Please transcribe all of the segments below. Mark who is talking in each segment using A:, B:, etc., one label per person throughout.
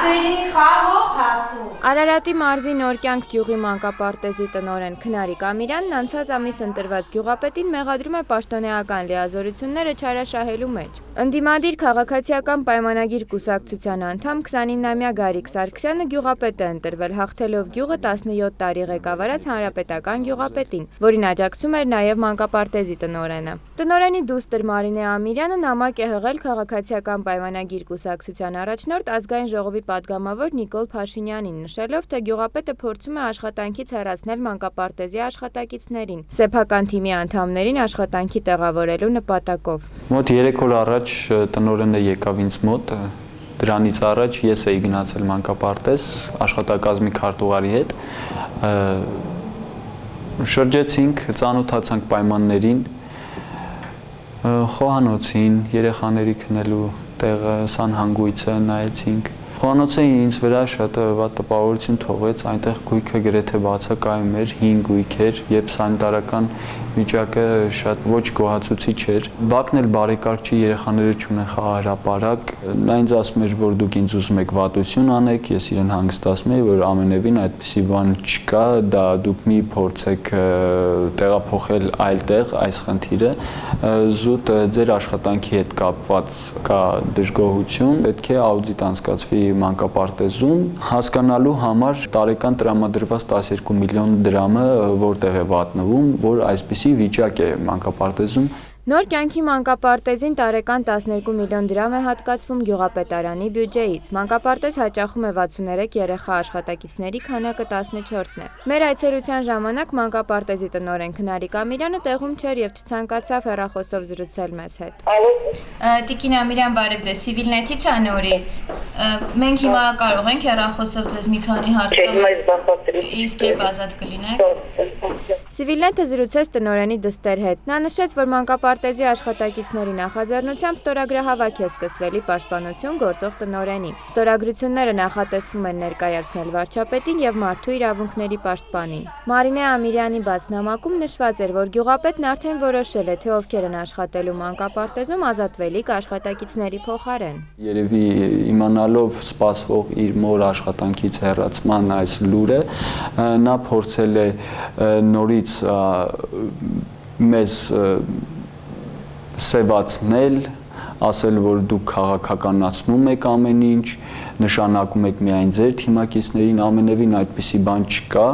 A: բերի խաղող հասու։
B: Արարատի մարզի Նորկյանք գյուղի մանկապարտեզի տնօրեն Քնարիկ Ամիրյանն անցած ամիս ընտրված գյուղապետին մեղադրում է պաշտոնեական լիազորությունները չարաշահելու մեջ։ Ընդդիմադիր քաղաքացիական պայմանագիր կուսակցության անդամ 29-ամյա Գարիկ Սարգսյանը գյուղապետ է ընտրվել, հաղթելով գյուղը 17 տարի ղեկավարած հանրապետական գյուղապետին, որին աջակցում էր նաև մանկապարտեզի տնօրենը։ Տնօրենի դուստր Մարինե Ամիրյանը նամակ է հղել քաղաքացիական պայմանագիր կուսակցության առաջնորդ ազգային ժողովի պատգամավոր Նիկոլ Փաշինյանին, նշելով, թե գյուղապետը փորձում է աշխատանքից հեռացնել մանկապարտեզի աշխատակիցներին, սեփական թիմի անդամներին աշխատանքի տեղավորելու նպատակով։
C: Մոտ 3 օր առաջ տնօրենը եկավ ինձ մոտ, դրանից առաջ ես էի գնացել մանկապարտեզ աշխատակազմի քարտուղարի հետ, շրջեցինք, ծանոթացանք պայմաններին, խոհանոցին, երեխաների քնելու տեղը, սանհանգույցը նայեցինք։ Խոհանոցը ինձ վրա շատ վատ տպավորություն թողեց, այնտեղ գույքը գրեթե բացակայում էր, հին գույք էր եւ սանիտարական վիճակը շատ ոչ գոհացուցիչ էր։ Բակն էլ բարեկարգ չի, երեխաները չունեն խաղահրապարակ։ Նա ինձ ասում էր, որ դուք ինձ ուզում եք վատություն անեք, ես իրեն հանգստացնում էի, որ ամենևին այդպիսի բան չկա, դա դուք մի փորձեք տեղափոխել այլ տեղ այս խնդիրը, զուտ ձեր աշխատանքի հետ կապված կա դժգոհություն, պետք է աուդիտ անցկացվի մանկապարտեզում, հասկանալու համար տարեկան տրամադրված 12 միլիոն դրամը որտեղ է վատնվում, որ այսպիսի վիճակ է մանկապարտեզում։
B: Նոր կյանքի մանկապարտեզին տարեկան 12 միլիոն դրամ է հատկացվում գյուղապետարանի բյուջեից։ Մանկապարտեզ հաճախում է 63 երեխա աշխատակիցների քանակը 14-ն է։ Մեր այցելության ժամանակ մանկապարտեզի տնօրեն Քնարիկ Ամիրյանը տեղում չէր եւ չցանկացավ հեռախոսով զրուցել մեզ հետ։ Տիկին Ամիրյան, բարև ձեզ, Civilnet-ից է նորից։ Մենք հիմա կարող ենք հեռախոսով ձեզ մի քանի հարց տալ։ Իսկ երբ ազատ կլինեք։ Civilnet-ը զրուցեց տնօրենի դստեր հետ։ Նա նշեց, որ մանկապարտեզի աշխատակիցների նախաձեռնությամբ ստորագրահավաք է սկսվելի պաշտպանություն գործող տնօրենի։ Ստորագրությունները նախատեսվում են ներկայացնել վարչապետին եւ մարդու իրավունքների պաշտպանին։ Մարինե Ամիրյանի բաց նամակում նշված էր, որ գյուղապետն արդեն որոշել է, թե ովքեր են աշխատելու մանկապարտեզում ազատվելիք աշխատակիցների փոխարեն։
C: Երևի իմանալով սպասվող իր մոր աշխատանքից հեռացման այս լուրը, նա փորձել է նորից մեզ սևացնել, ասել, որ դուք քաղաքականացնում եք ամեն ինչ, նշանակում եք միայն ձեր թիմակիցներին, ամենևին այդպիսի բան չկա,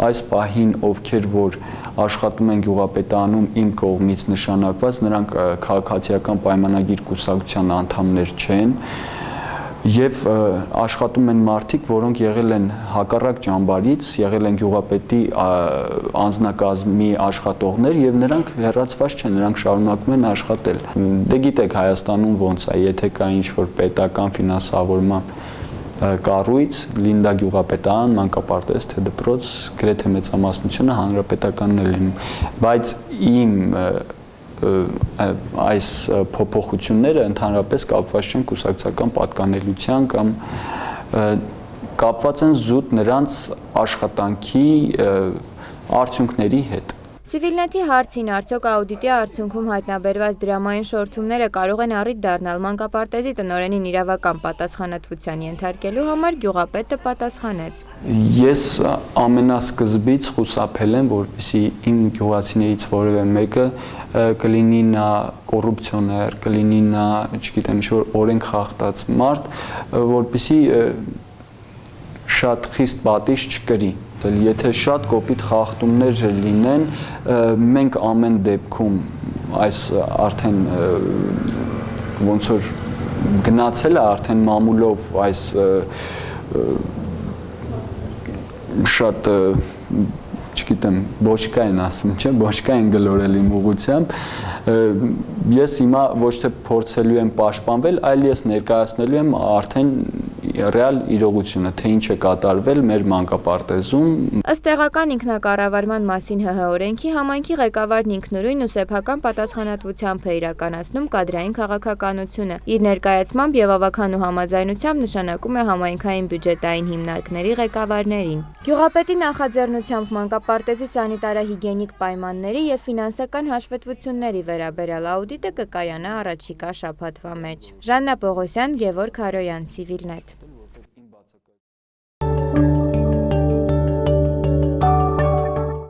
C: այս պահին ովքեր որ աշխատում են գյուղապետարանում իմ կողմից նշանակված, նրանք քաղաքացիական պայմանագիր կուսակցության անդամներ չեն, եւ աշխատում են մարդիկ, որոնք եղել են հակառակ ճամբարից, եղել են գյուղապետի անձնակազմի աշխատողներ եւ նրանք հեռացված չեն, նրանք շարունակում են աշխատել։ Դե գիտեք Հայաստանում ոնց է, եթե կա ինչ-որ պետական ֆինանսավորման կառույց, լինի դա գյուղապետարան, մանկապարտեզ, թե դպրոց, գրեթե մեծամասնությունը հանրապետականն են, բայց իմ այս փոփոխությունները ընդհանրապես կապված չեն կուսակցական պատկանելիության կամ կապված են զուտ նրանց աշխատանքի արդյունքների հետ։
B: Civilnet-ի հարցին արդյոք աուդիտի արդյունքում հայտնաբերված դրամային շորթումները կարող են առիթ դառնալ մանկապարտեզի տնօրենին իրավական պատասխանատվության ենթարկելու համար գյուղապետը պատասխանեց.
C: Ես ամենասկզբից խուսափել եմ, որպեսզի իմ գյուղացիներից որևէ մեկը կլինի նա կոռուպցիոներ, կլինի նա, չգիտեմ, ինչ-որ օրենք խախտած մարդ, որպեսզի շատ խիստ պատիժ չկրի։ Եթե շատ կոպիտ խախտումներ լինեն, մենք ամեն դեպքում այս արդեն ոնց որ գնացել է արդեն մամուլով այս շատ չգիտեմ, բոչկա են ասում, չէ, բոչկա են գլորել իմ ուղղությամբ, ես հիմա ոչ թե փորձելու եմ պաշտպանվել, այլ ես ներկայացնելու եմ արդեն ռեալ իրողությունը, թե ինչ է կատարվել մեր մանկապարտեզում։
B: Ըստ տեղական ինքնակառավարման մասին ՀՀ օրենքի համայնքի ղեկավարն ինքնուրույն ու սեփական պատասխանատվությամբ է իրականացնում կադրային քաղաքականությունը։ Իր ներկայացմամբ եւ ավականու համաձայնությամբ նշանակում է համայնքային բյուջետային հիմնարկների ղեկավարներին։ Գյուղապետի նախաձեռնությամբ մանկապարտեզի սանիտարահիգիենիկ պայմանների եւ ֆինանսական հաշվետվությունների վերաբերյալ աուդիտը կկայանա առաջիկա շաբաթվա մեջ։ Ժաննա Պողոսյան, Գևորգ Հարոյան, Civilnet։